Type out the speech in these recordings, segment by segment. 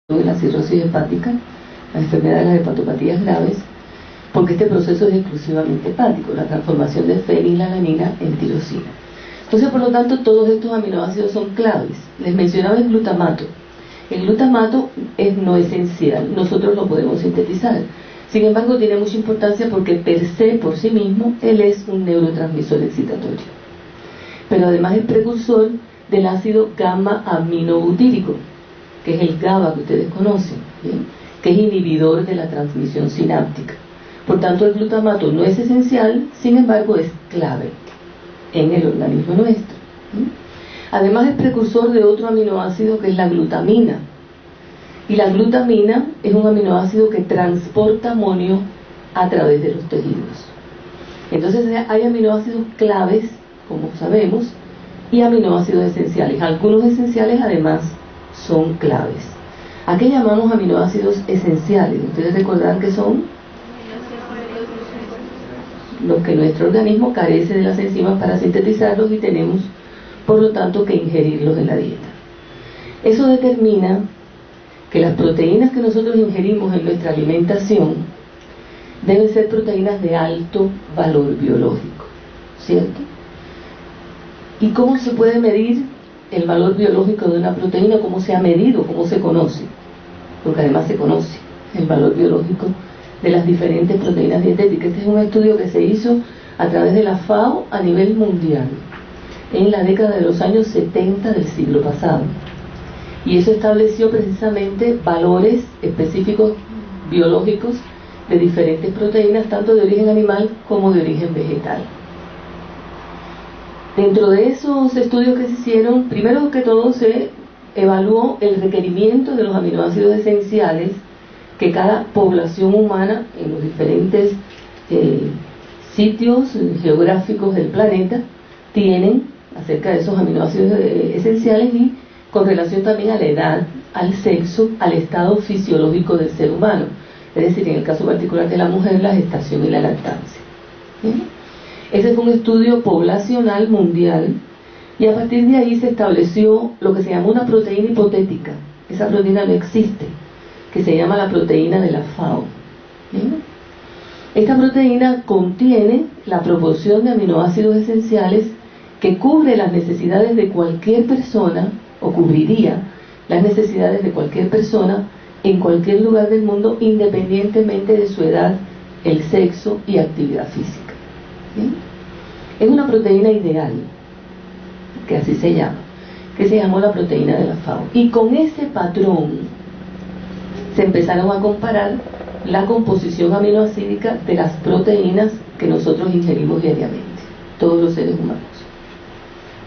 de la cirrosis hepática, la enfermedad de las hepatopatías graves, porque este proceso es exclusivamente hepático, la transformación de fenilalanina en tirosina. Entonces, por lo tanto, todos estos aminoácidos son claves. Les mencionaba el glutamato. El glutamato es no esencial, nosotros lo podemos sintetizar. Sin embargo, tiene mucha importancia porque per se, por sí mismo, él es un neurotransmisor excitatorio. Pero además es precursor del ácido gamma-aminobutírico, que es el GABA que ustedes conocen, ¿bien? Que es inhibidor de la transmisión sináptica. Por tanto, el glutamato no es esencial, sin embargo, es clave en el organismo nuestro. Además, es precursor de otro aminoácido que es la glutamina. Y la glutamina es un aminoácido que transporta amonio a través de los tejidos. Entonces, hay aminoácidos claves, como sabemos, y aminoácidos esenciales. Algunos esenciales, además, son claves. ¿A qué llamamos aminoácidos esenciales? Ustedes recordarán que son los que nuestro organismo carece de las enzimas para sintetizarlos y tenemos, por lo tanto, que ingerirlos en la dieta. Eso determina que las proteínas que nosotros ingerimos en nuestra alimentación deben ser proteínas de alto valor biológico, ¿cierto? ¿Y cómo se puede medir el valor biológico de una proteína? ¿Cómo se ha medido? ¿Cómo se conoce? Porque además se conoce el valor biológico de las diferentes proteínas dietéticas. Este es un estudio que se hizo a través de la FAO a nivel mundial en la década de los años 70 del siglo pasado. Y eso estableció precisamente valores específicos biológicos de diferentes proteínas, tanto de origen animal como de origen vegetal. Dentro de esos estudios que se hicieron, primero que todo se evaluó el requerimiento de los aminoácidos esenciales que cada población humana en los diferentes sitios geográficos del planeta tienen acerca de esos aminoácidos esenciales y con relación también a la edad, al sexo, al estado fisiológico del ser humano. Es decir, en el caso particular de la mujer, la gestación y la lactancia. ¿Bien? Ese fue un estudio poblacional mundial y a partir de ahí se estableció lo que se llama una proteína hipotética. Esa proteína no existe, que se llama la proteína de la FAO. ¿Bien? Esta proteína contiene la proporción de aminoácidos esenciales que cubre las necesidades de cualquier persona, o cubriría las necesidades de cualquier persona en cualquier lugar del mundo, independientemente de su edad, el sexo y actividad física. ¿Bien? Es una proteína ideal, que así se llama, que se llamó la proteína de la FAO. Y con ese patrón se empezaron a comparar la composición aminoácidica de las proteínas que nosotros ingerimos diariamente, todos los seres humanos.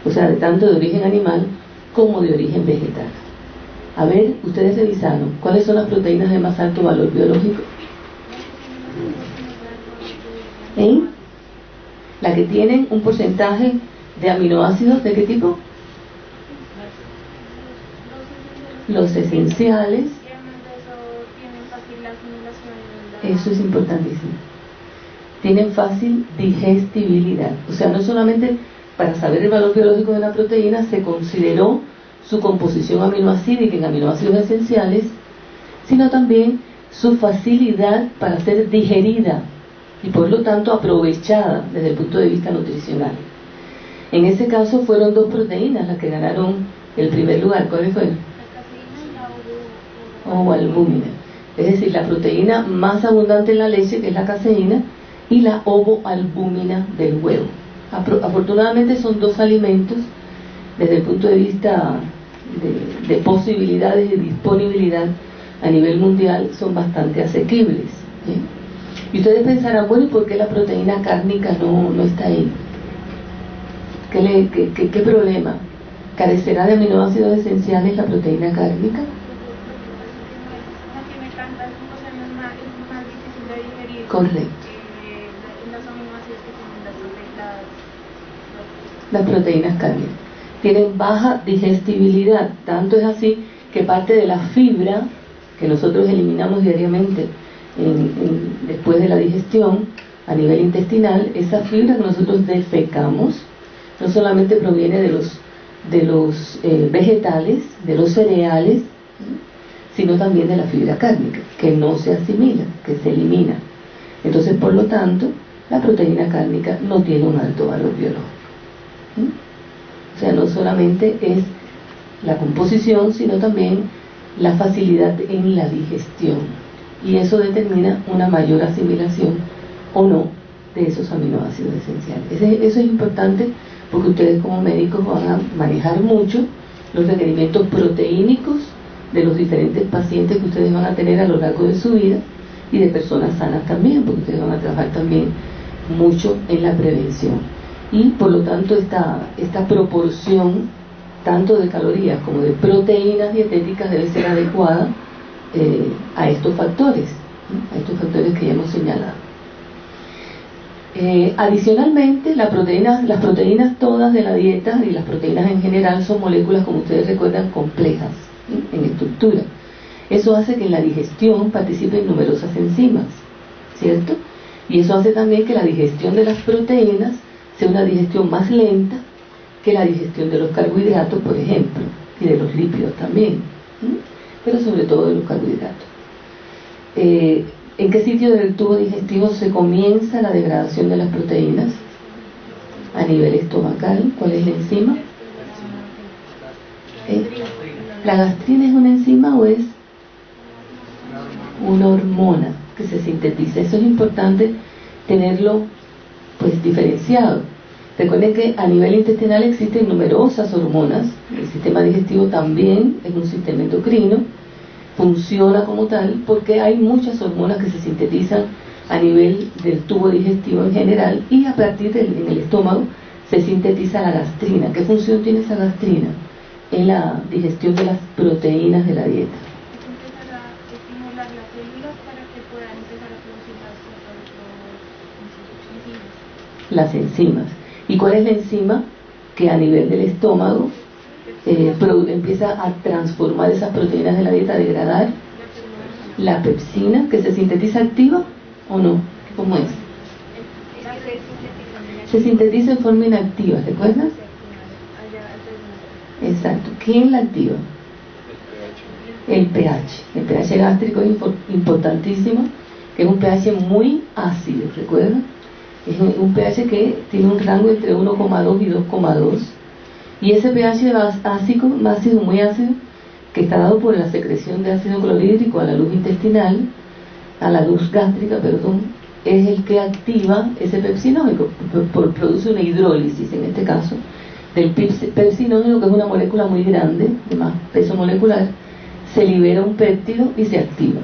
O sea, de tanto de origen animal como de origen vegetal. A ver, ustedes revisaron, ¿cuáles son las proteínas de más alto valor biológico? La que tienen un porcentaje de aminoácidos, ¿de qué tipo? Los esenciales. Eso es importantísimo. Tienen fácil digestibilidad. O sea, no solamente para saber el valor biológico de una proteína se consideró su composición aminoácidica en aminoácidos esenciales, sino también su facilidad para ser digerida y por lo tanto aprovechada desde el punto de vista nutricional. En ese caso fueron dos proteínas las que ganaron el primer lugar. ¿Cuáles fueron? Ovoalbúmina. Es decir, la proteína más abundante en la leche, que es la caseína, y la ovoalbúmina del huevo. Afortunadamente son dos alimentos desde el punto de vista de posibilidades y disponibilidad a nivel mundial son bastante asequibles. ¿Sí? Y ustedes pensarán, bueno, ¿y por qué la proteína cárnica no está ahí? ¿Qué problema? ¿Carecerá de aminoácidos esenciales la proteína cárnica? Correcto. Las proteínas cárnicas tienen baja digestibilidad, tanto es así que parte de la fibra que nosotros eliminamos diariamente después de la digestión a nivel intestinal, esa fibra que nosotros defecamos no solamente proviene de los vegetales, de los cereales, sino también de la fibra cárnica, que no se asimila, que se elimina. Entonces, por lo tanto, la proteína cárnica no tiene un alto valor biológico. O sea, no solamente es la composición, sino también la facilidad en la digestión. Y eso determina una mayor asimilación o no de esos aminoácidos esenciales. Eso es importante porque ustedes como médicos van a manejar mucho los requerimientos proteínicos de los diferentes pacientes que ustedes van a tener a lo largo de su vida y de personas sanas también, porque ustedes van a trabajar también mucho en la prevención. Y por lo tanto esta proporción tanto de calorías como de proteínas dietéticas debe ser adecuada a estos factores, ¿no? A estos factores que ya hemos señalado. Adicionalmente, las proteínas todas de la dieta y las proteínas en general son moléculas, como ustedes recuerdan, complejas, ¿sí?, en estructura. Eso hace que en la digestión participen numerosas enzimas, ¿cierto? Y eso hace también que la digestión de las proteínas sea una digestión más lenta que la digestión de los carbohidratos, por ejemplo, y de los lípidos también, ¿sí?, pero sobre todo de los carbohidratos. ¿En qué sitio del tubo digestivo se comienza la degradación de las proteínas? A nivel estomacal. ¿Cuál es la enzima? ¿La gastrina es una enzima o es una hormona que se sintetiza? Eso es importante tenerlo pues diferenciado. Recuerden que a nivel intestinal existen numerosas hormonas. El sistema digestivo también es un sistema endocrino, funciona como tal porque hay muchas hormonas que se sintetizan a nivel del tubo digestivo en general, y a partir en el estómago se sintetiza la gastrina. ¿Qué función tiene esa gastrina? En la digestión de las proteínas de la dieta. Estimular las células para que puedan empezar a producir las enzimas. ¿Y cuál es la enzima que a nivel del estómago empieza a transformar esas proteínas de la dieta, a degradar? La pepsina, que se sintetiza activa o no. ¿Cómo es? Se sintetiza en forma inactiva, ¿recuerdas? Exacto. ¿Quién la activa? El pH. El pH gástrico es importantísimo, que es un pH muy ácido, ¿recuerdan? Es un pH que tiene un rango entre 1,2 y 2,2. Y ese pH ácido, muy ácido, que está dado por la secreción de ácido clorhídrico a la luz intestinal, a la luz gástrica, perdón, es el que activa ese pepsinónico, produce una hidrólisis, en este caso, del pepsinónico, que es una molécula muy grande, de más peso molecular. Se libera un péptido y se activa.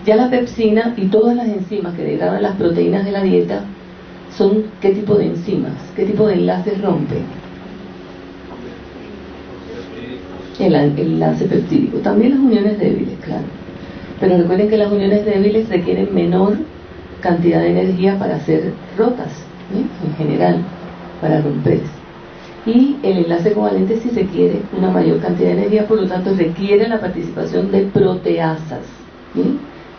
Ya la pepsina y todas las enzimas que degradan las proteínas de la dieta son ¿qué tipo de enzimas? ¿Qué tipo de enlaces rompe? El enlace peptídico. También las uniones débiles, claro. Pero recuerden que las uniones débiles requieren menor cantidad de energía para ser rotas, ¿sí?, en general, para romperse. Y el enlace covalente sí requiere una mayor cantidad de energía, por lo tanto requiere la participación de proteasas, ¿sí?,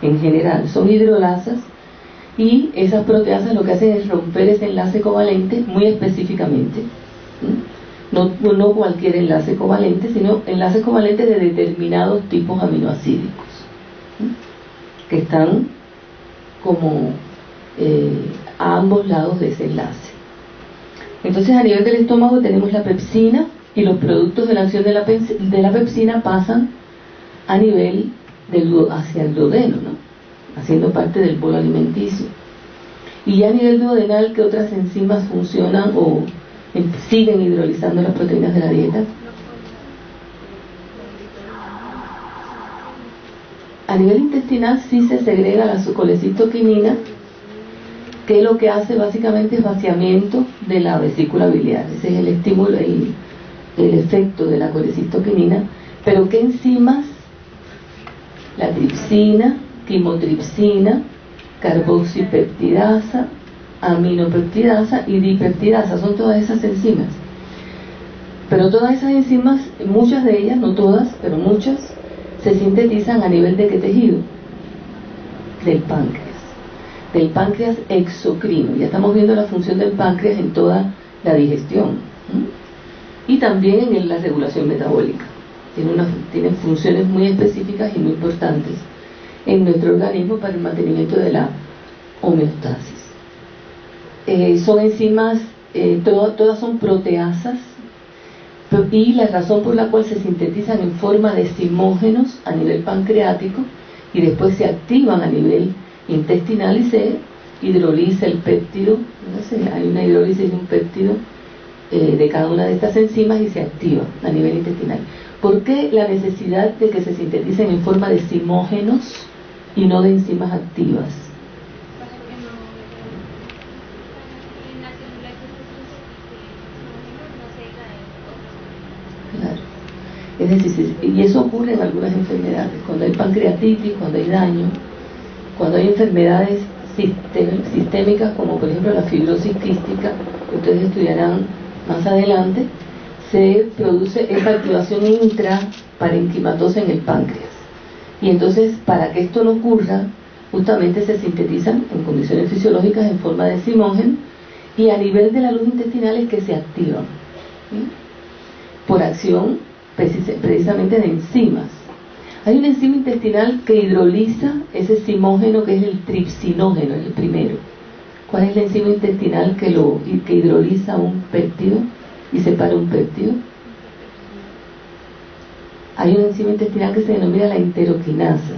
en general. Son hidrolasas, y esas proteasas lo que hacen es romper ese enlace covalente muy específicamente, ¿sí? No cualquier enlace covalente, sino enlaces covalentes de determinados tipos aminoácidos, ¿sí?, que están como a ambos lados de ese enlace. Entonces, a nivel del estómago tenemos la pepsina, y los productos de la acción de la pepsina pasan a nivel hacia el duodeno, ¿no?, haciendo parte del bolo alimenticio. Y ya a nivel duodenal, ¿qué otras enzimas funcionan o siguen hidrolizando las proteínas de la dieta? A nivel intestinal sí se segrega la colecitoquinina, que lo que hace básicamente es vaciamiento de la vesícula biliar. Ese es el estímulo, el efecto de la colecistoquinina. Pero ¿qué enzimas? La tripsina, quimotripsina, carboxipeptidasa, aminopeptidasa y dipeptidasa. Son todas esas enzimas. Pero todas esas enzimas, muchas de ellas, no todas, pero muchas, se sintetizan a nivel de ¿qué tejido? Del páncreas exocrino. Ya estamos viendo la función del páncreas en toda la digestión, ¿sí?, y también en la regulación metabólica. tienen funciones muy específicas y muy importantes en nuestro organismo para el mantenimiento de la homeostasis. Son enzimas, todas son proteasas, y la razón por la cual se sintetizan en forma de zimógenos a nivel pancreático y después se activan a nivel intestinal y se hidroliza el péptido, hay una hidrólisis de un péptido de cada una de estas enzimas y se activa a nivel intestinal. ¿Por qué la necesidad de que se sinteticen en forma de zimógenos y no de enzimas activas? Claro. Es decir, y eso ocurre en algunas enfermedades, cuando hay pancreatitis, cuando hay daño, cuando hay enfermedades sistémicas como por ejemplo la fibrosis quística, que ustedes estudiarán más adelante, se produce esa activación intraparenquimatosa en el páncreas. Y entonces, para que esto no ocurra, justamente se sintetizan en condiciones fisiológicas en forma de zimógeno, y a nivel de la luz intestinal es que se activan, ¿sí? Por acción precisamente de enzimas. Hay una enzima intestinal que hidroliza ese zimógeno, que es el tripsinógeno, es el primero. ¿Cuál es la enzima intestinal que hidroliza un péptido y separa un péptido? Hay una enzima intestinal que se denomina la enteroquinasa.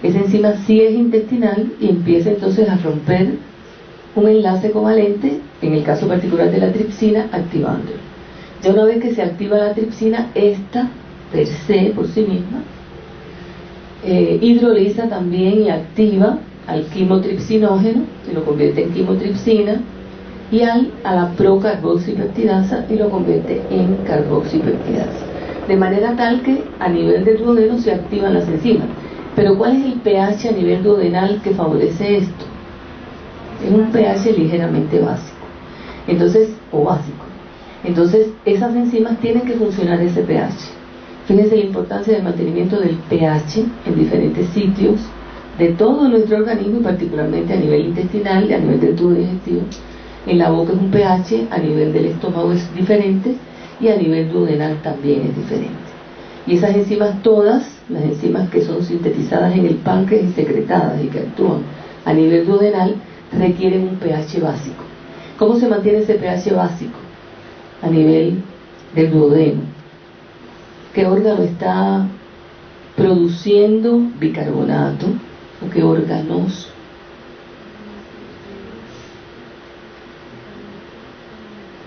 Esa enzima sí es intestinal y empieza entonces a romper un enlace covalente, en el caso particular de la tripsina, activándolo. Ya una vez que se activa la tripsina, esta per se, por sí misma, hidroliza también y activa al quimotripsinógeno y lo convierte en quimotripsina, y a la procarboxipeptidasa y lo convierte en carboxipeptidasa, de manera tal que a nivel del duodeno se activan las enzimas. Pero ¿cuál es el pH a nivel duodenal que favorece esto? Es un pH ligeramente básico, entonces, o básico. Entonces esas enzimas tienen que funcionar ese pH. Fíjense la importancia del mantenimiento del pH en diferentes sitios de todo nuestro organismo, y particularmente a nivel intestinal y a nivel del tubo digestivo. En la boca es un pH, a nivel del estómago es diferente, y a nivel duodenal también es diferente. Y esas enzimas todas, las enzimas que son sintetizadas en el páncreas y secretadas y que actúan a nivel duodenal, requieren un pH básico. ¿Cómo se mantiene ese pH básico? A nivel del duodeno. ¿Qué órgano está produciendo bicarbonato? ¿O qué órganos?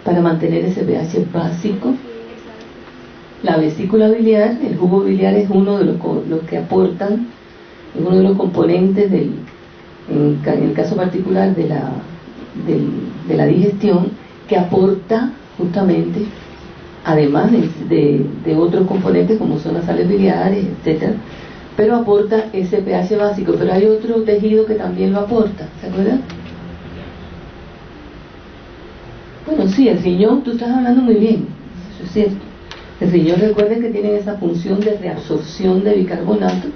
Para mantener ese pH básico, la vesícula biliar, el jugo biliar es uno de los que aportan, es uno de los componentes en el caso particular de la digestión, que aporta justamente, además de otros componentes como son las sales biliares, etcétera, pero aporta ese pH básico. Pero hay otro tejido que también lo aporta, ¿se acuerdan? Bueno, sí, el riñón, tú estás hablando muy bien, eso es cierto. El riñón, recuerden que tiene esa función de reabsorción de bicarbonato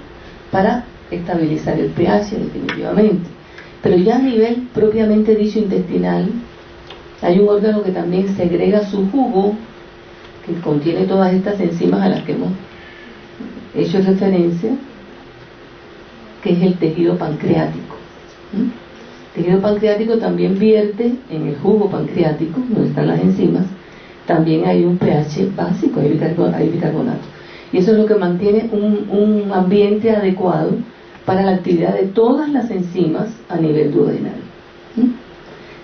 para estabilizar el pH, definitivamente. Pero ya a nivel propiamente dicho intestinal, hay un órgano que también segrega su jugo, que contiene todas estas enzimas a las que hemos hecho referencia, que es el tejido pancreático. El tejido pancreático también vierte en el jugo pancreático, donde están las enzimas, también hay un pH básico, hay bicarbonato. Y eso es lo que mantiene un ambiente adecuado para la actividad de todas las enzimas a nivel duodenal.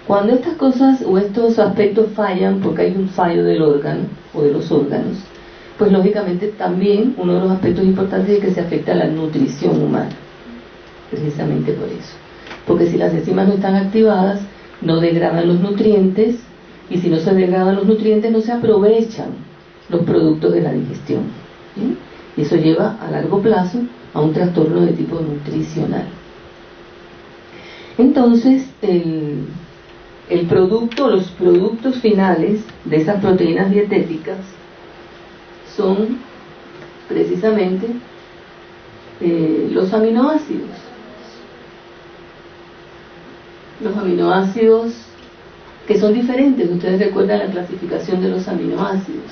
Cuando estas cosas o estos aspectos fallan, porque hay un fallo del órgano o de los órganos, pues lógicamente también uno de los aspectos importantes es que se afecta a la nutrición humana, precisamente por eso. Porque si las enzimas no están activadas, no degradan los nutrientes, y si no se degradan los nutrientes, no se aprovechan los productos de la digestión, ¿sí? Y eso lleva a largo plazo a un trastorno de tipo nutricional. Entonces, el producto, los productos finales de esas proteínas dietéticas son precisamente los aminoácidos. Los aminoácidos que son diferentes. Ustedes recuerdan la clasificación de los aminoácidos.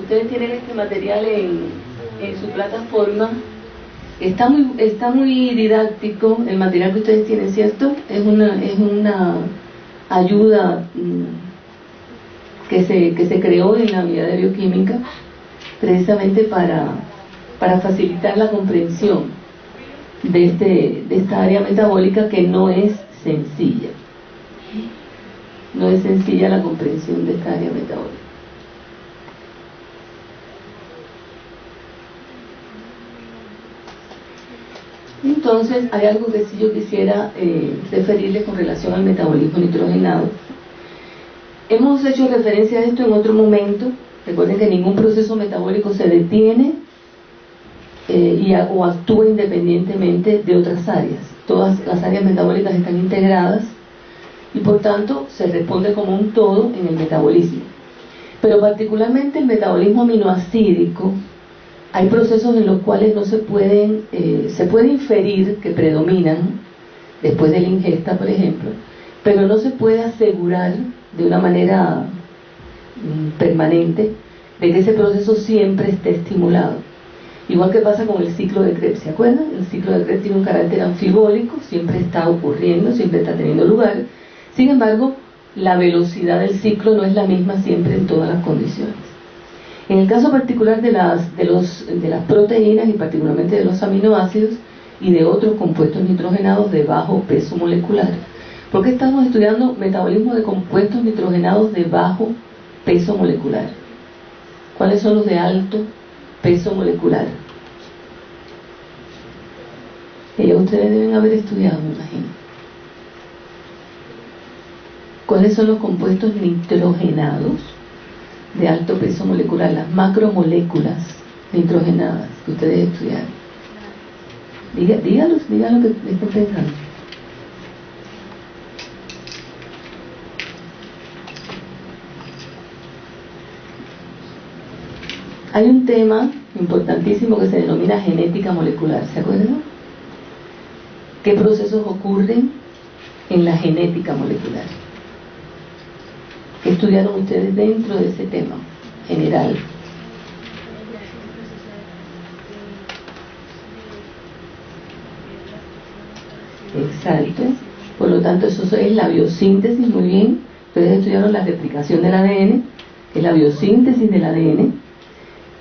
Ustedes tienen este material en su plataforma. Está muy didáctico el material que ustedes tienen, ¿cierto? Es una ayuda que se creó en la unidad de bioquímica precisamente para facilitar la comprensión de esta área metabólica, que no es sencilla. No es sencilla la comprensión de esta área metabólica. Entonces, hay algo que sí yo quisiera referirles con relación al metabolismo nitrogenado. Hemos hecho referencia a esto en otro momento. Recuerden que ningún proceso metabólico se detiene o actúa independientemente de otras áreas. Todas las áreas metabólicas están integradas y por tanto se responde como un todo en el metabolismo. Pero particularmente el metabolismo aminoacídico, hay procesos en los cuales no se puede inferir que predominan después de la ingesta, por ejemplo, pero no se puede asegurar de una manera permanente de que ese proceso siempre esté estimulado. Igual que pasa con el ciclo de Krebs, ¿se acuerdan? El ciclo de Krebs tiene un carácter anfibólico, siempre está ocurriendo, siempre está teniendo lugar. Sin embargo, la velocidad del ciclo no es la misma siempre en todas las condiciones. En el caso particular de las proteínas y particularmente de los aminoácidos y de otros compuestos nitrogenados de bajo peso molecular, ¿por qué estamos estudiando metabolismo de compuestos nitrogenados de bajo peso molecular? ¿Cuáles son los de alto peso molecular? Que ustedes deben haber estudiado, me imagino. ¿Cuáles son los compuestos nitrogenados de alto peso molecular? Las macromoléculas nitrogenadas que ustedes estudiaron. Díganlo que estén pensando. Hay un tema importantísimo que se denomina genética molecular, ¿se acuerdan? ¿Qué procesos ocurren en la genética molecular? ¿Qué estudiaron ustedes dentro de ese tema general? Exacto. Por lo tanto, eso es la biosíntesis, muy bien. Ustedes estudiaron la replicación del ADN, que es la biosíntesis del ADN,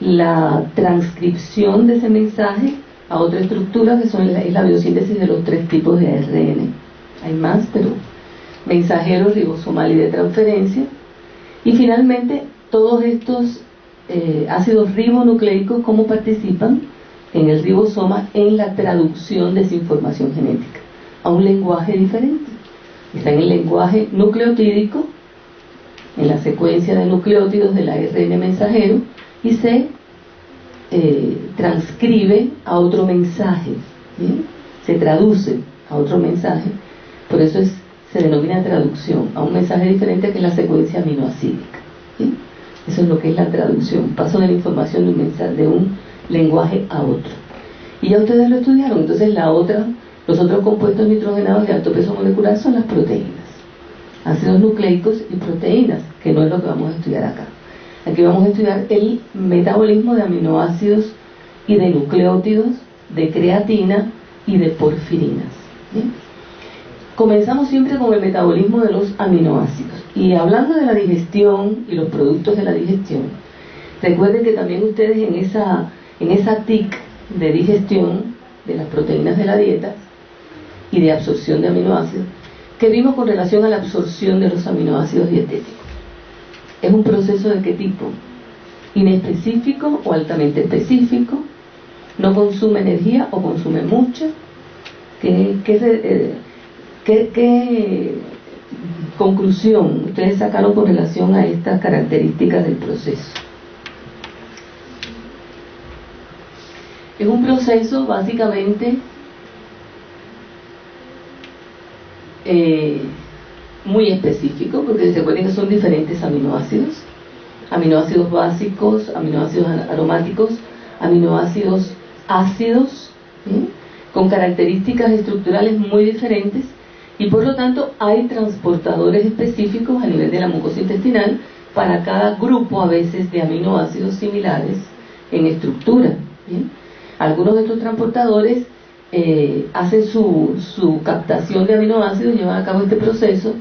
la transcripción de ese mensaje a otra estructura, que es la biosíntesis de los 3 tipos de ARN. Hay más, pero mensajero, ribosomal y de transferencia. Y finalmente, todos estos ácidos ribonucleicos, ¿cómo participan en el ribosoma en la traducción de esa información genética a un lenguaje diferente? Está en el lenguaje nucleotídico, en la secuencia de nucleótidos del ARN mensajero, y se transcribe a otro mensaje, ¿bien? Se traduce a otro mensaje. Por eso se denomina traducción, a un mensaje diferente que es la secuencia aminoacídica, ¿sí? Eso es lo que es la traducción, paso de la información de un mensaje, de un lenguaje a otro. Y ya ustedes lo estudiaron. Entonces los otros compuestos nitrogenados de alto peso molecular son las proteínas, ácidos nucleicos y proteínas, que no es lo que vamos a estudiar acá. Aquí vamos a estudiar el metabolismo de aminoácidos y de nucleótidos, de creatina y de porfirinas, ¿bien? Comenzamos siempre con el metabolismo de los aminoácidos. Y hablando de la digestión y los productos de la digestión, recuerden que también ustedes en esa TIC de digestión de las proteínas de la dieta y de absorción de aminoácidos, que vimos con relación a la absorción de los aminoácidos dietéticos. ¿Es un proceso de qué tipo? ¿Inespecífico o altamente específico? ¿No consume energía o consume mucha? ¿Qué conclusión ustedes sacaron con relación a estas características del proceso? Es un proceso básicamente muy específico, porque se recuerden que son diferentes aminoácidos aminoácidos básicos, aminoácidos aromáticos, aminoácidos ácidos, ¿sí?, con características estructurales muy diferentes, y por lo tanto hay transportadores específicos a nivel de la mucosa intestinal para cada grupo a veces de aminoácidos similares en estructura, ¿bien? Algunos de estos transportadores hacen su captación de aminoácidos, llevan a cabo este proceso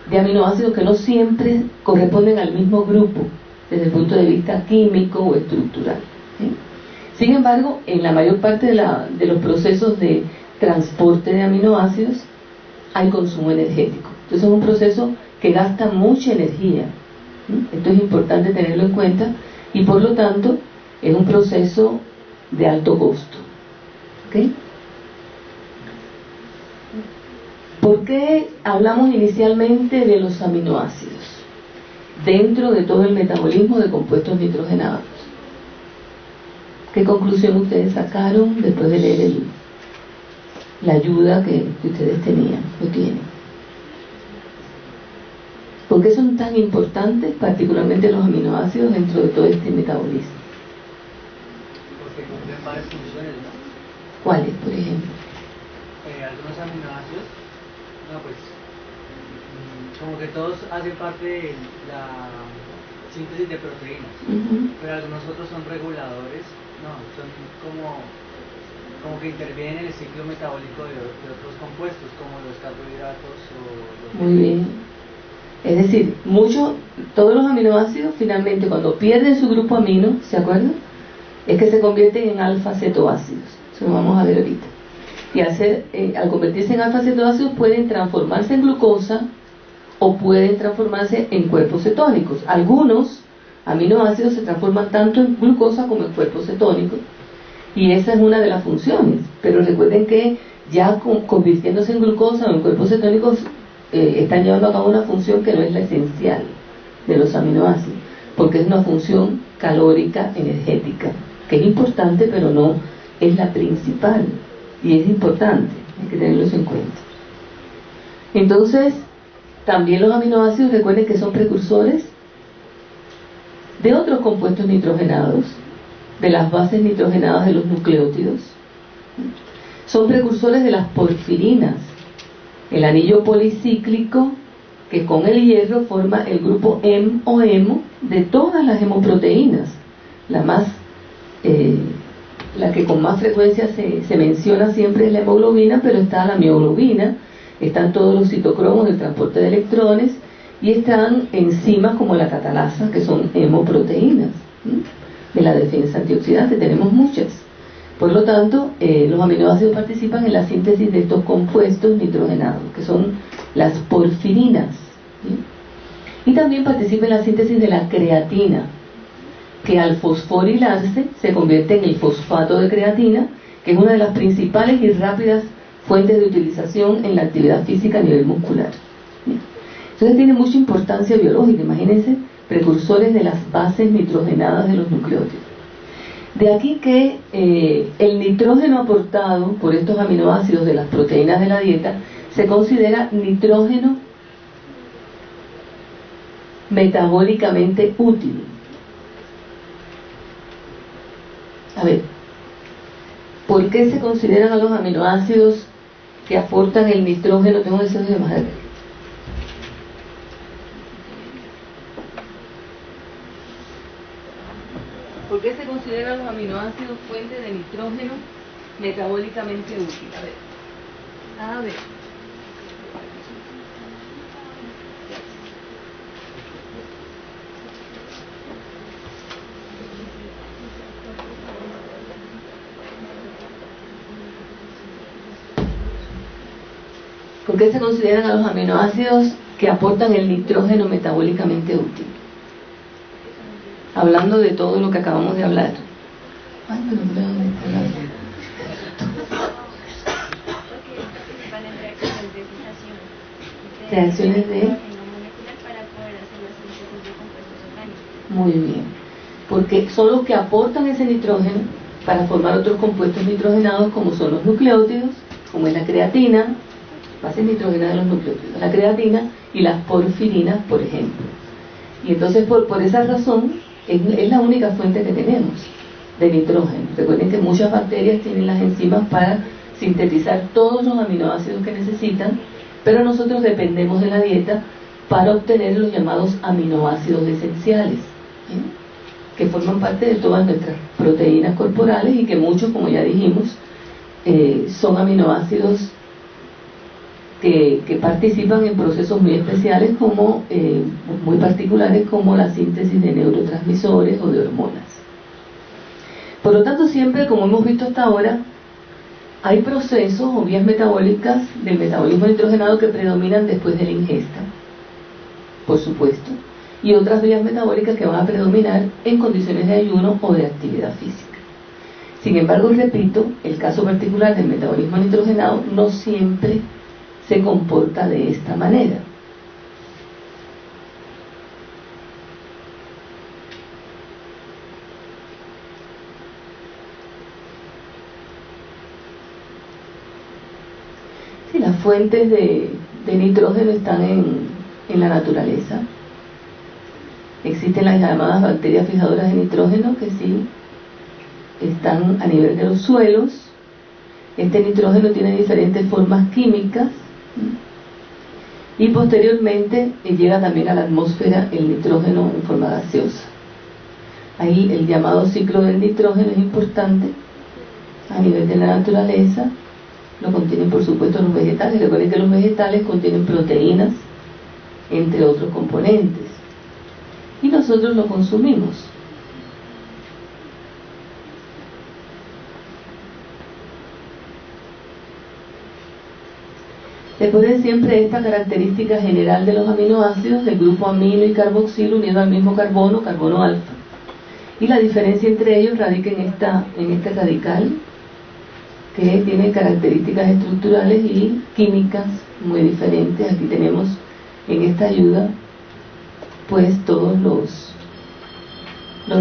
de aminoácidos que no siempre corresponden al mismo grupo desde el punto de vista químico o estructural, ¿sí? Sin embargo, en la mayor parte de los procesos de transporte de aminoácidos hay consumo energético. Entonces es un proceso que gasta mucha energía, ¿sí? Esto es importante tenerlo en cuenta, y por lo tanto es un proceso de alto costo, ¿ok? ¿Por qué hablamos inicialmente de los aminoácidos dentro de todo el metabolismo de compuestos nitrogenados? ¿Qué conclusión ustedes sacaron después de leer la ayuda que ustedes tenían o tienen? ¿Por qué son tan importantes, particularmente los aminoácidos, dentro de todo este metabolismo? Porque cumplen varias funciones, ¿no? ¿Cuáles, por ejemplo? Algunos aminoácidos, no, pues, como que todos hacen parte de la síntesis de proteínas, pero algunos otros son reguladores, no, son como que intervienen en el ciclo metabólico de otros compuestos, como los carbohidratos o los... Muy bien. Es decir, todos los aminoácidos finalmente cuando pierden su grupo amino, ¿se acuerdan? Es que se convierten en alfa-cetoácidos. Eso lo vamos a ver ahorita. Y al convertirse en alfa-cetoácidos pueden transformarse en glucosa o pueden transformarse en cuerpos cetónicos. Algunos aminoácidos se transforman tanto en glucosa como en cuerpos cetónicos, y esa es una de las funciones. Pero recuerden que ya convirtiéndose en glucosa o en cuerpos cetónicos están llevando a cabo una función que no es la esencial de los aminoácidos, porque es una función calórica energética, que es importante pero no es la principal, y es importante, hay que tenerlos en cuenta. Entonces, también los aminoácidos, recuerden que son precursores de otros compuestos nitrogenados, de las bases nitrogenadas de los nucleótidos. Son precursores de las porfirinas, el anillo policíclico que con el hierro forma el grupo M o hemo de todas las hemoproteínas. La que con más frecuencia se menciona siempre es la hemoglobina, pero está la mioglobina, están todos los citocromos del transporte de electrones, y están enzimas como la catalasa, que son hemoproteínas, ¿sí?, de la defensa antioxidante. Tenemos muchas. Por lo tanto, los aminoácidos participan en la síntesis de estos compuestos nitrogenados, que son las porfirinas, ¿sí? Y también participa en la síntesis de la creatina, que al fosforilarse se convierte en el fosfato de creatina, que es una de las principales y rápidas fuentes de utilización en la actividad física a nivel muscular, ¿sí? Entonces tiene mucha importancia biológica. Imagínense, precursores de las bases nitrogenadas de los nucleótidos. De aquí que el nitrógeno aportado por estos aminoácidos de las proteínas de la dieta se considera nitrógeno metabólicamente útil. A ver, ¿por qué se consideran a los aminoácidos que aportan el nitrógeno? Tengo deseos de madre. ¿Por qué se consideran los aminoácidos fuente de nitrógeno metabólicamente útil? A ver. ¿Por qué se consideran a los aminoácidos que aportan el nitrógeno metabólicamente útil? Hablando de todo lo que acabamos de hablar. Ay, pero no veo dónde está la... Porque participan en reacciones de fijación. Reacciones de... Para poder hacer la síntesis de compuestos orgánicos. Muy bien. Porque son los que aportan ese nitrógeno para formar otros compuestos nitrogenados, como son los nucleótidos, como es la creatina, bases nitrogenadas de los nucleótidos, la creatina y las porfirinas, por ejemplo. Y entonces por esa razón es la única fuente que tenemos de nitrógeno. Recuerden que muchas bacterias tienen las enzimas para sintetizar todos los aminoácidos que necesitan, pero nosotros dependemos de la dieta para obtener los llamados aminoácidos esenciales, que forman parte de todas nuestras proteínas corporales y que muchos, como ya dijimos, son aminoácidos que participan en procesos muy especiales, como muy particulares, como la síntesis de neurotransmisores o de hormonas. Por lo tanto, siempre, como hemos visto hasta ahora, hay procesos o vías metabólicas del metabolismo nitrogenado que predominan después de la ingesta, por supuesto, y otras vías metabólicas que van a predominar en condiciones de ayuno o de actividad física. Sin embargo, repito, el caso particular del metabolismo nitrogenado no siempre se comporta de esta manera. Sí, las fuentes de nitrógeno están en la naturaleza. Existen las llamadas bacterias fijadoras de nitrógeno, que sí están a nivel de los suelos. Este nitrógeno tiene diferentes formas químicas, y posteriormente llega también a la atmósfera el nitrógeno en forma gaseosa. Ahí el llamado ciclo del nitrógeno es importante a nivel de la naturaleza. Lo contienen, por supuesto, los vegetales. Recuerden que los vegetales contienen proteínas, entre otros componentes, y nosotros lo consumimos. Recuerden siempre esta característica general de los aminoácidos, del grupo amino y carboxilo unido al mismo carbono, carbono alfa. Y la diferencia entre ellos radica en este radical, que tiene características estructurales y químicas muy diferentes. Aquí tenemos en esta ayuda pues todos los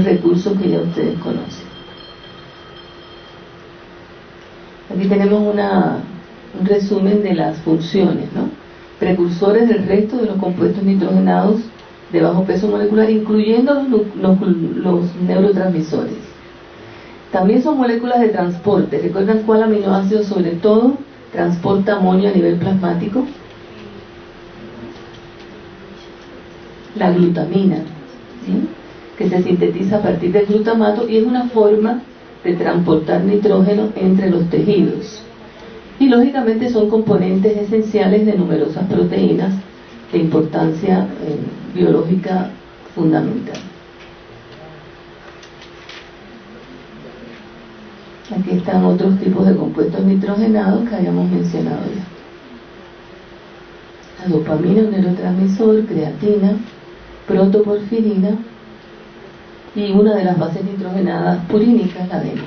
recursos que ya ustedes conocen. Aquí tenemos un resumen de las funciones, ¿no? Precursores del resto de los compuestos nitrogenados de bajo peso molecular, incluyendo los neurotransmisores. También son moléculas de transporte. ¿Recuerdan cuál aminoácido sobre todo transporta amonio a nivel plasmático? La glutamina, ¿sí? Que se sintetiza a partir del glutamato y es una forma de transportar nitrógeno entre los tejidos. Y lógicamente son componentes esenciales de numerosas proteínas de importancia biológica fundamental. Aquí están otros tipos de compuestos nitrogenados que habíamos mencionado ya. La dopamina, un neurotransmisor, creatina, protoporfirina y una de las bases nitrogenadas purínicas, la adenina.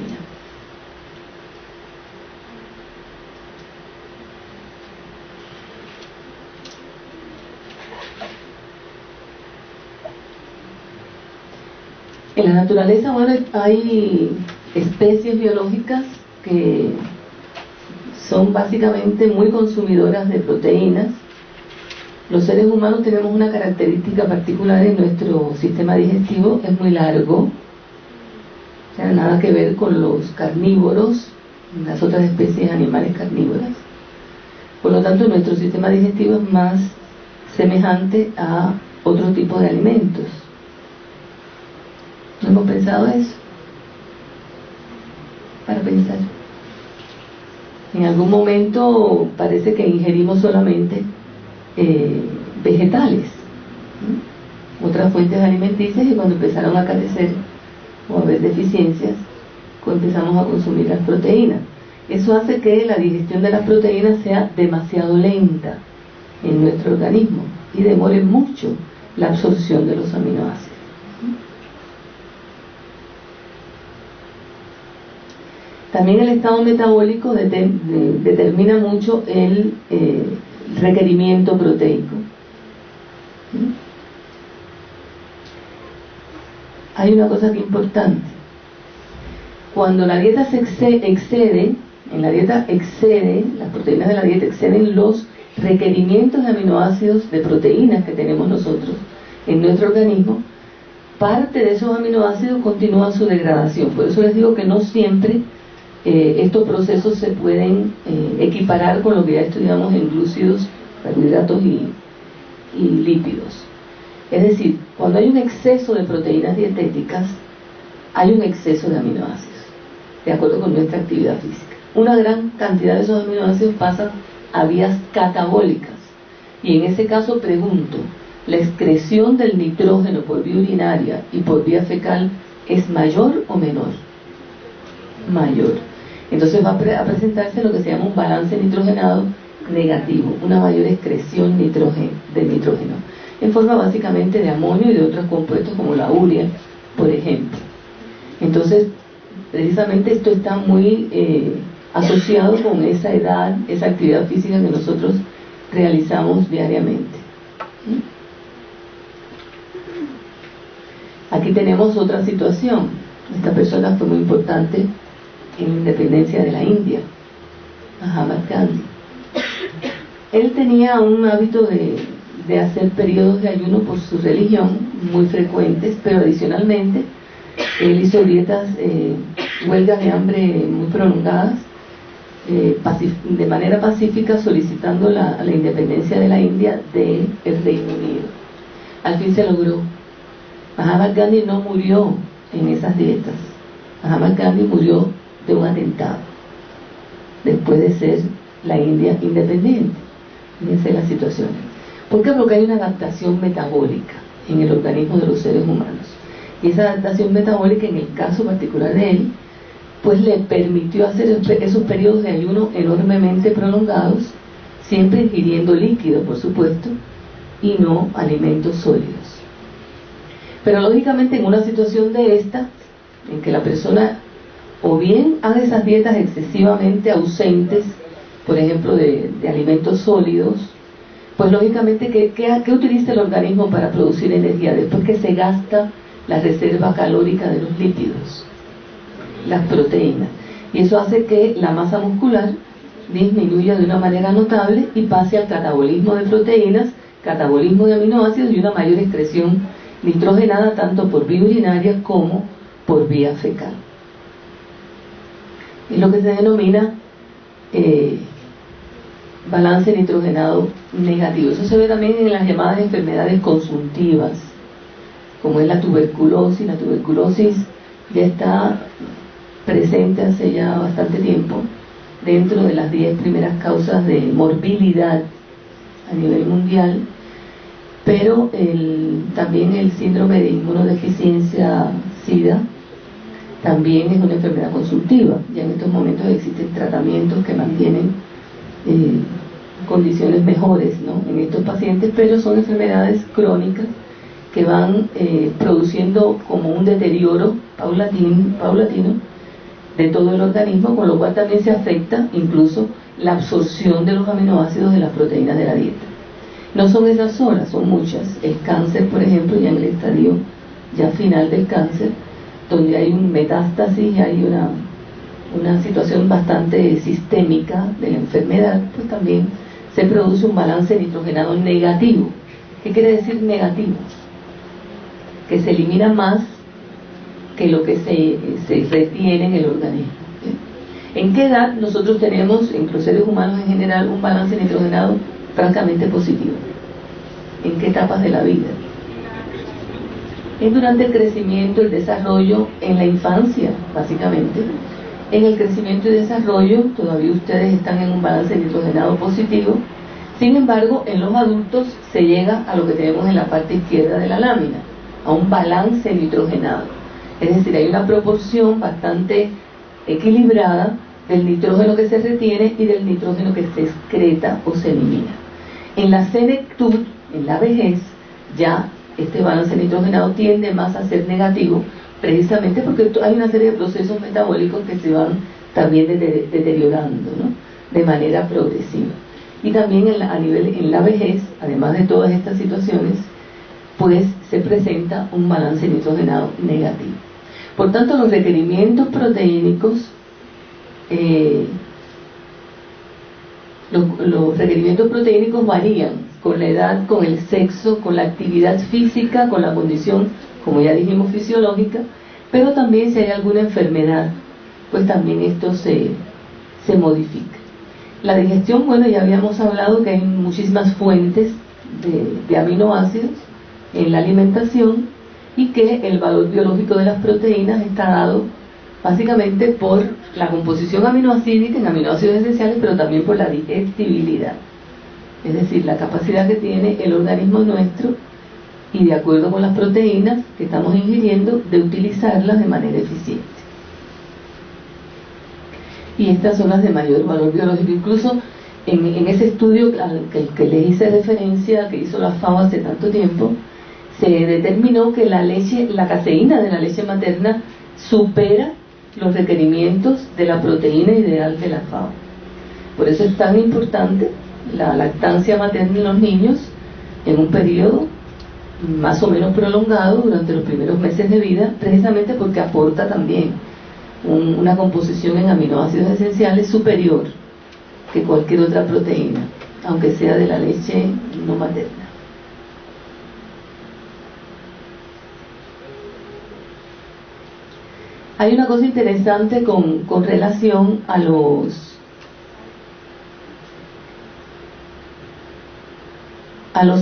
En la naturaleza, bueno, hay especies biológicas que son básicamente muy consumidoras de proteínas. Los seres humanos tenemos una característica particular en nuestro sistema digestivo, es muy largo, o sea, nada que ver con los carnívoros, las otras especies animales carnívoras. Por lo tanto, nuestro sistema digestivo es más semejante a otro tipo de alimentos. ¿No hemos pensado eso? Para pensar. En algún momento parece que ingerimos solamente vegetales, otras fuentes alimenticias, y cuando empezaron a carecer o a haber deficiencias, empezamos a consumir las proteínas. Eso hace que la digestión de las proteínas sea demasiado lenta en nuestro organismo y demore mucho la absorción de los aminoácidos. También el estado metabólico determina mucho el requerimiento proteico. Hay una cosa que es importante. Cuando la dieta se excede, las proteínas de la dieta exceden los requerimientos de aminoácidos de proteínas que tenemos nosotros, en nuestro organismo, parte de esos aminoácidos continúa su degradación. Por eso les digo que no siempre estos procesos se pueden equiparar con lo que ya estudiamos en glúcidos, carbohidratos y lípidos. Es decir, cuando hay un exceso de proteínas dietéticas, hay un exceso de aminoácidos, de acuerdo con nuestra actividad física. Una gran cantidad de esos aminoácidos pasan a vías catabólicas. Y en ese caso pregunto, ¿la excreción del nitrógeno por vía urinaria y por vía fecal es mayor o menor? Mayor. Entonces va a presentarse lo que se llama un balance nitrogenado negativo, una mayor excreción de nitrógeno, en forma básicamente de amonio y de otros compuestos como la urea, por ejemplo. Entonces, precisamente esto está muy asociado con esa edad, esa actividad física que nosotros realizamos diariamente. Aquí tenemos otra situación. Esta persona fue muy importante en la independencia de la India, Mahatma Gandhi. Él tenía un hábito de hacer periodos de ayuno por su religión muy frecuentes, pero adicionalmente él hizo dietas, huelgas de hambre muy prolongadas, de manera pacífica, solicitando la independencia de la India del Reino Unido. Al fin se logró. Mahatma Gandhi no murió en esas dietas. Mahatma Gandhi murió de un atentado después de ser la India independiente. Fíjense las situaciones. ¿Por qué? Porque hay una adaptación metabólica en el organismo de los seres humanos. Y esa adaptación metabólica, en el caso particular de él, pues le permitió hacer esos periodos de ayuno enormemente prolongados, siempre ingiriendo líquido, por supuesto, y no alimentos sólidos. Pero lógicamente en una situación de esta, en que la persona o bien haga esas dietas excesivamente ausentes, por ejemplo de alimentos sólidos, pues lógicamente ¿qué utiliza el organismo para producir energía? Después que se gasta la reserva calórica de los lípidos, las proteínas, y eso hace que la masa muscular disminuya de una manera notable y pase al catabolismo de proteínas, catabolismo de aminoácidos y una mayor excreción nitrogenada tanto por vía urinaria como por vía fecal. Es lo que se denomina balance nitrogenado negativo. Eso se ve también en las llamadas enfermedades consuntivas, como es la tuberculosis. La tuberculosis ya está presente hace ya bastante tiempo dentro de las 10 primeras causas de morbilidad a nivel mundial, pero también el síndrome de inmunodeficiencia SIDA también es una enfermedad consultiva. Ya en estos momentos existen tratamientos que mantienen condiciones mejores, ¿no?, en estos pacientes, pero son enfermedades crónicas que van produciendo como un deterioro paulatino de todo el organismo, con lo cual también se afecta incluso la absorción de los aminoácidos de las proteínas de la dieta. No son esas solas, son muchas. El cáncer, por ejemplo, ya en el estadio ya final del cáncer, donde hay un metástasis y hay una situación bastante sistémica de la enfermedad, pues también se produce un balance nitrogenado negativo. ¿Qué quiere decir negativo? Que se elimina más que lo que se retiene en el organismo. ¿En qué edad nosotros tenemos, en los seres humanos en general, un balance nitrogenado francamente positivo? ¿En qué etapas de la vida? Es durante el crecimiento, el desarrollo, en la infancia, básicamente. En el crecimiento y desarrollo, todavía ustedes están en un balance nitrogenado positivo. Sin embargo, en los adultos se llega a lo que tenemos en la parte izquierda de la lámina, a un balance nitrogenado. Es decir, hay una proporción bastante equilibrada del nitrógeno que se retiene y del nitrógeno que se excreta o se elimina. En la senectud, en la vejez, ya este balance nitrogenado tiende más a ser negativo, precisamente porque hay una serie de procesos metabólicos que se van también deteriorando, ¿no?, de manera progresiva. Y también en la vejez, además de todas estas situaciones, pues se presenta un balance nitrogenado negativo. Por tanto, los requerimientos proteínicos los requerimientos proteínicos varían con la edad, con el sexo, con la actividad física, con la condición, como ya dijimos, fisiológica, pero también si hay alguna enfermedad, pues también esto se modifica. La digestión, bueno, ya habíamos hablado que hay muchísimas fuentes de aminoácidos en la alimentación y que el valor biológico de las proteínas está dado básicamente por la composición aminoácidica en aminoácidos esenciales, pero también por la digestibilidad, es decir, la capacidad que tiene el organismo nuestro y de acuerdo con las proteínas que estamos ingiriendo de utilizarlas de manera eficiente. Y estas son las de mayor valor biológico. Incluso en ese estudio al que les hice referencia, que hizo la FAO hace tanto tiempo, se determinó que la caseína de la leche materna supera los requerimientos de la proteína ideal de la FAO. Por eso es tan importante la lactancia materna en los niños en un periodo más o menos prolongado durante los primeros meses de vida, precisamente porque aporta también una composición en aminoácidos esenciales superior que cualquier otra proteína, aunque sea de la leche no materna. Hay una cosa interesante con relación a los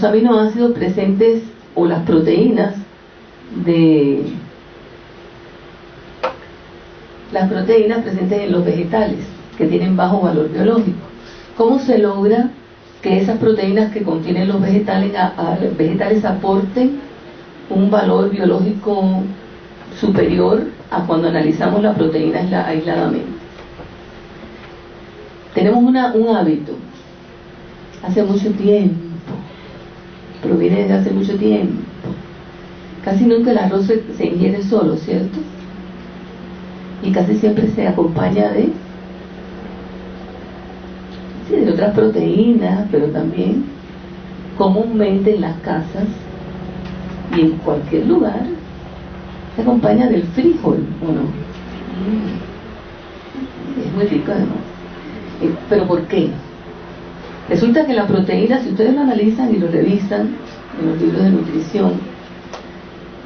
aminoácidos presentes o las proteínas presentes en los vegetales que tienen bajo valor biológico. ¿Cómo se logra que esas proteínas que contienen los vegetales aporten un valor biológico superior a cuando analizamos la proteína aisladamente? Tenemos un hábito hace mucho tiempo, proviene desde hace mucho tiempo. Casi nunca el arroz se ingiere solo, ¿cierto? Y casi siempre se acompaña de otras proteínas, pero también comúnmente en las casas y en cualquier lugar se acompaña del frijol, ¿o no? Es muy rico además. ¿Pero por qué? Resulta que la proteína, si ustedes lo analizan y lo revisan en los libros de nutrición,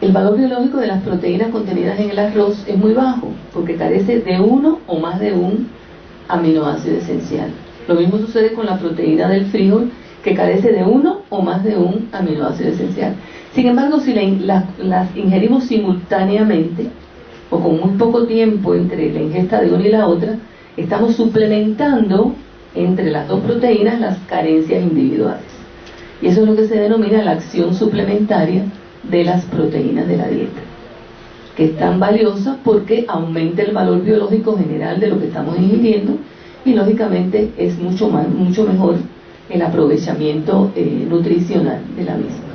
el valor biológico de las proteínas contenidas en el arroz es muy bajo, porque carece de uno o más de un aminoácido esencial. Lo mismo sucede con la proteína del frijol, que carece de uno o más de un aminoácido esencial. Sin embargo, si las ingerimos simultáneamente, o con muy poco tiempo entre la ingesta de una y la otra, estamos suplementando entre las dos proteínas las carencias individuales. Y eso es lo que se denomina la acción suplementaria de las proteínas de la dieta, que es tan valiosa porque aumenta el valor biológico general de lo que estamos ingiriendo y lógicamente es mucho mejor el aprovechamiento nutricional de la misma.